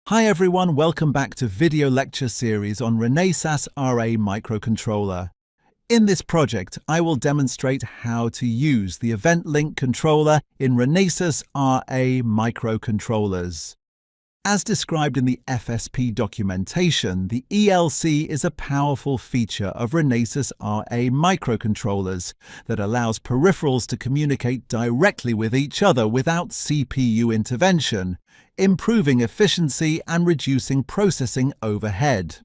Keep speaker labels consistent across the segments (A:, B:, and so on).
A: Hi everyone, welcome back to video lecture series on EK RA microcontroller. In this project, I will demonstrate how to use the Event Link Controller in EK RA microcontrollers. As described in the FSP documentation, the ELC is a powerful feature of EK RA microcontrollers that allows peripherals to communicate directly with each other without CPU intervention, improving efficiency and reducing processing overhead.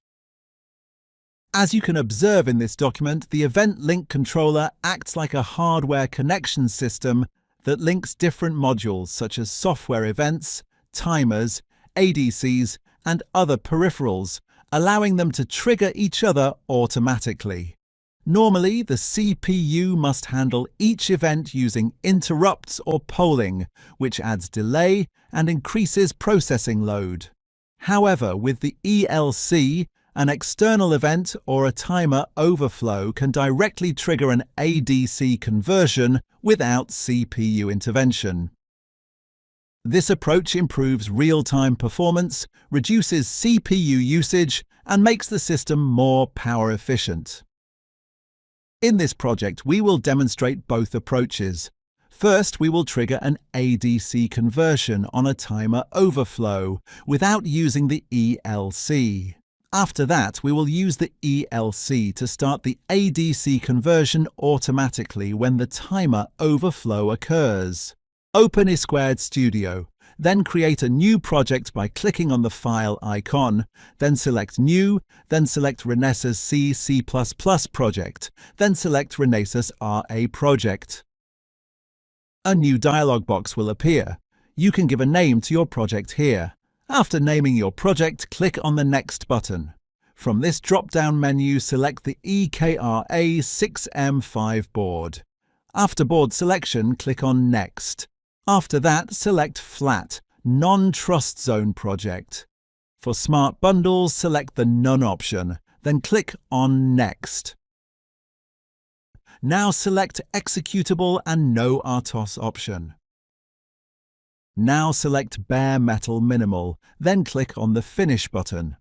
A: As you can observe in this document, the Event Link Controller acts like a hardware connection system that links different modules such as software events, timers, ADCs, and other peripherals, allowing them to trigger each other automatically. Normally, the CPU must handle each event using interrupts or polling, which adds delay and increases processing load. However, with the ELC, an external event or a timer overflow can directly trigger an ADC conversion without CPU intervention. This approach improves real-time performance, reduces CPU usage, and makes the system more power efficient. In this project, we will demonstrate both approaches. First, we will trigger an ADC conversion on a timer overflow without using the ELC. After that, we will use the ELC to start the ADC conversion automatically when the timer overflow occurs. Open E² Studio, then create a new project by clicking on the File icon, then select New, then select EK C++ project, then select EK RA project. A new dialog box will appear. You can give a name to your project here. After naming your project, click on the Next button. From this drop-down menu, select the EK RA6M5 board. After board selection, click on Next. After that, select Flat, Non-Trust Zone Project. For Smart Bundles, select the None option, then click on Next. Now select Executable and No RTOS option. Now select Bare Metal Minimal, then click on the Finish button.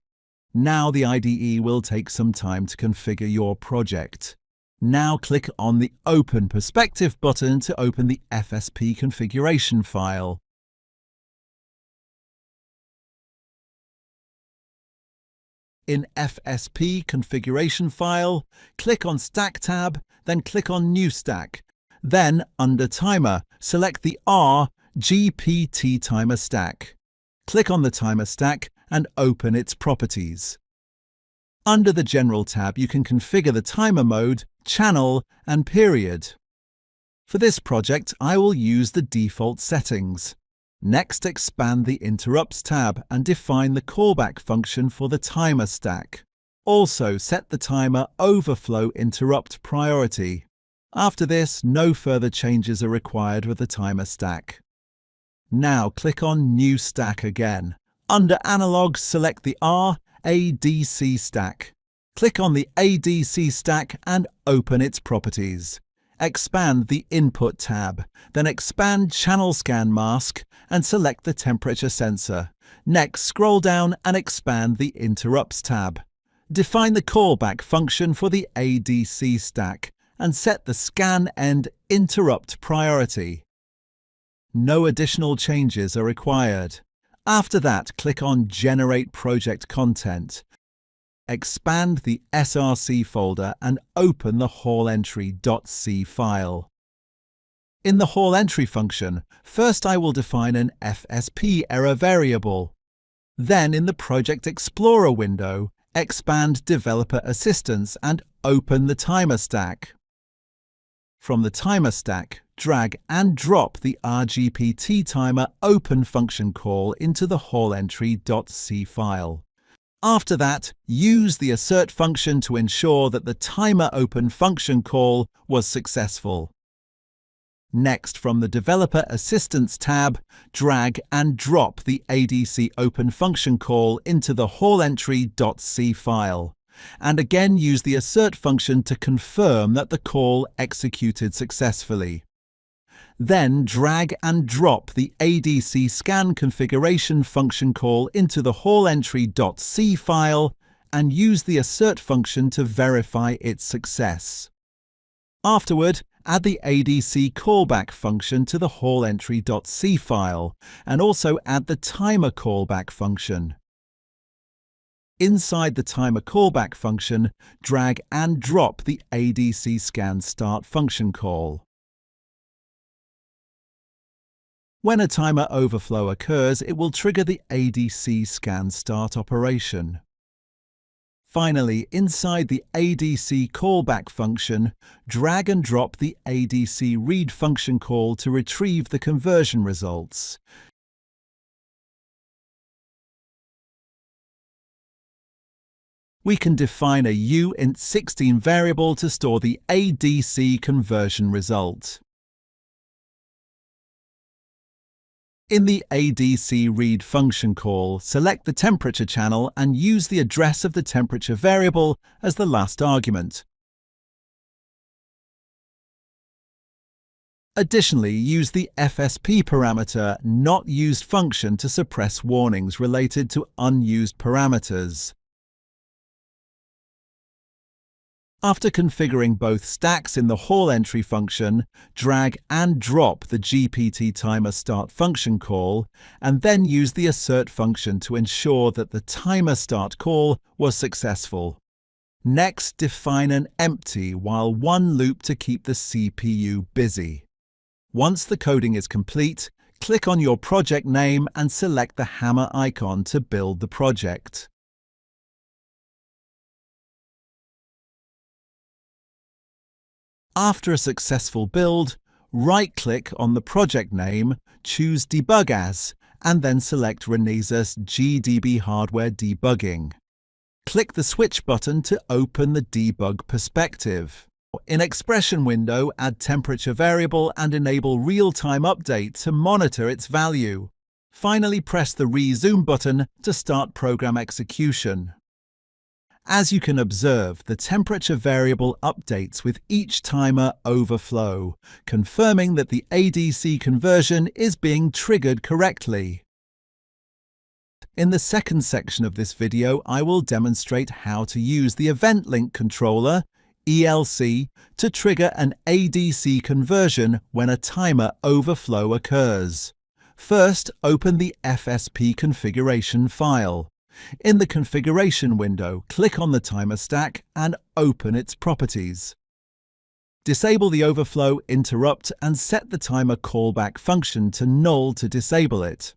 A: Now the IDE will take some time to configure your project. Now click on the Open Perspective button to open the FSP configuration file. In FSP configuration file, click on Stack tab, then click on New Stack. Then, under Timer, select the GPT timer stack. Click on the timer stack and open its properties. Under the General tab, you can configure the timer mode, channel, and period. For this project, I will use the default settings. Next, expand the Interrupts tab and define the callback function for the timer stack. Also, set the timer overflow interrupt priority. After this, no further changes are required with the timer stack. Now click on New Stack again. Under Analog, select the ADC stack. Click on the ADC stack and open its properties. Expand the Input tab, then expand Channel Scan Mask and select the temperature sensor. Next, scroll down and expand the Interrupts tab. Define the callback function for the ADC stack and set the scan end interrupt priority. No additional changes are required. After that, click on Generate Project Content. Expand the src folder and open the hallentry.c file. In the hallentry function, first I will define an FSP error variable. Then in the Project Explorer window, expand Developer Assistance and open the timer stack. From the timer stack, drag and drop the RGPT timer open function call into the hallentry.c file. After that, use the assert function to ensure that the timer open function call was successful. Next, from the Developer Assistance tab, drag and drop the ADC open function call into the hallentry.c file. And again use the assert function to confirm that the call executed successfully. Then drag and drop the ADC scan configuration function call into the hallentry.c file and use the assert function to verify its success. Afterward, add the ADC callback function to the hallentry.c file and also add the timer callback function. Inside the timer callback function, drag and drop the ADC scan start function call. When a timer overflow occurs, it will trigger the ADC scan start operation. Finally, inside the ADC callback function, drag and drop the ADC read function call to retrieve the conversion results. We can define a uint16 variable to store the ADC conversion result. In the ADC read function call, select the temperature channel and use the address of the temperature variable as the last argument. Additionally, use the FSP parameter not used function to suppress warnings related to unused parameters. After configuring both stacks in the hallentry function, drag and drop the GPT timer start function call, and then use the assert function to ensure that the timer start call was successful. Next, define an empty while one loop to keep the CPU busy. Once the coding is complete, click on your project name and select the hammer icon to build the project. After a successful build, right-click on the project name, choose Debug As, and then select Renesas GDB Hardware Debugging. Click the Switch button to open the debug perspective. In Expression window, add temperature variable and enable real-time update to monitor its value. Finally, press the Resume button to start program execution. As you can observe, the temperature variable updates with each timer overflow, confirming that the ADC conversion is being triggered correctly. In the second section of this video, I will demonstrate how to use the Event Link Controller ELC to trigger an ADC conversion when a timer overflow occurs. First, open the FSP configuration file. In the configuration window, click on the timer stack and open its properties. Disable the overflow interrupt and set the timer callback function to null to disable it.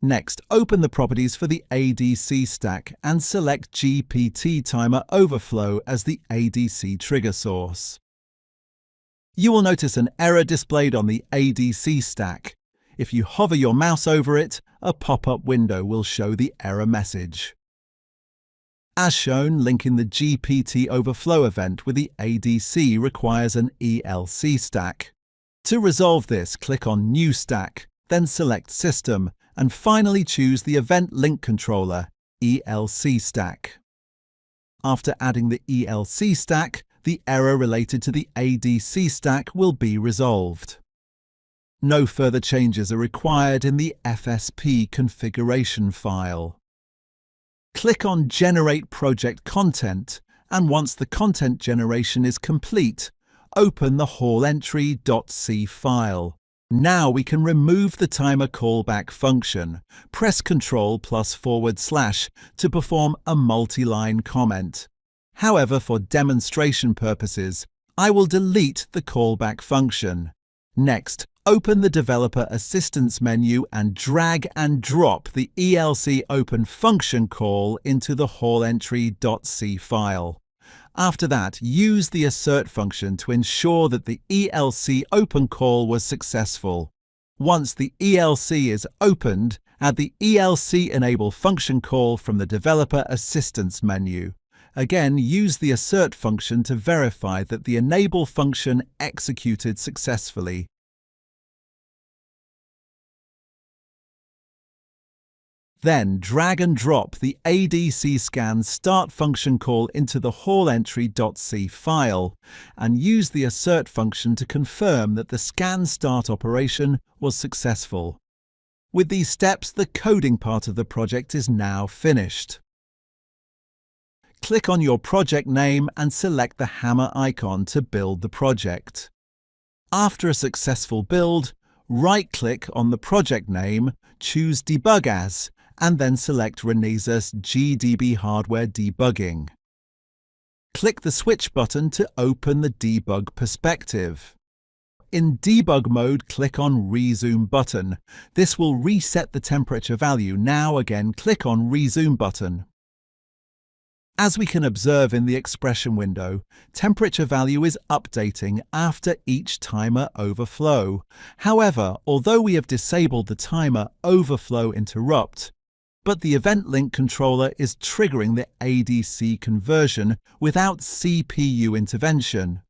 A: Next, open the properties for the ADC stack and select GPT timer overflow as the ADC trigger source. You will notice an error displayed on the ADC stack. If you hover your mouse over it, a pop-up window will show the error message. As shown, linking the GPT overflow event with the ADC requires an ELC stack. To resolve this, click on New Stack, then select System, and finally choose the Event Link Controller ELC stack. After adding the ELC stack, the error related to the ADC stack will be resolved. No further changes are required in the FSP configuration file. Click on Generate Project Content, and once the content generation is complete, open the hallentry.c file. Now we can remove the timer callback function. Press Ctrl+// to perform a multi-line comment. However, for demonstration purposes, I will delete the callback function. Next, open the Developer Assistance menu and drag and drop the ELC Open function call into the hallentry.c file. After that, use the assert function to ensure that the ELC Open call was successful. Once the ELC is opened, add the ELC Enable function call from the Developer Assistance menu. Again, use the assert function to verify that the enable function executed successfully. Then drag and drop the ADC scan start function call into the hallentry.c file and use the assert function to confirm that the scan start operation was successful. With these steps, the coding part of the project is now finished. Click on your project name and select the hammer icon to build the project. After a successful build, right-click on the project name, choose Debug As, and then select Renesas GDB Hardware Debugging. Click the Switch button to open the debug perspective. In debug mode, click on Rezoom button. This will reset the temperature value. Now again, click on Rezoom button. As we can observe in the expression window, temperature value is updating after each timer overflow. However, although we have disabled the timer overflow interrupt, but the Event Link Controller is triggering the ADC conversion without CPU intervention.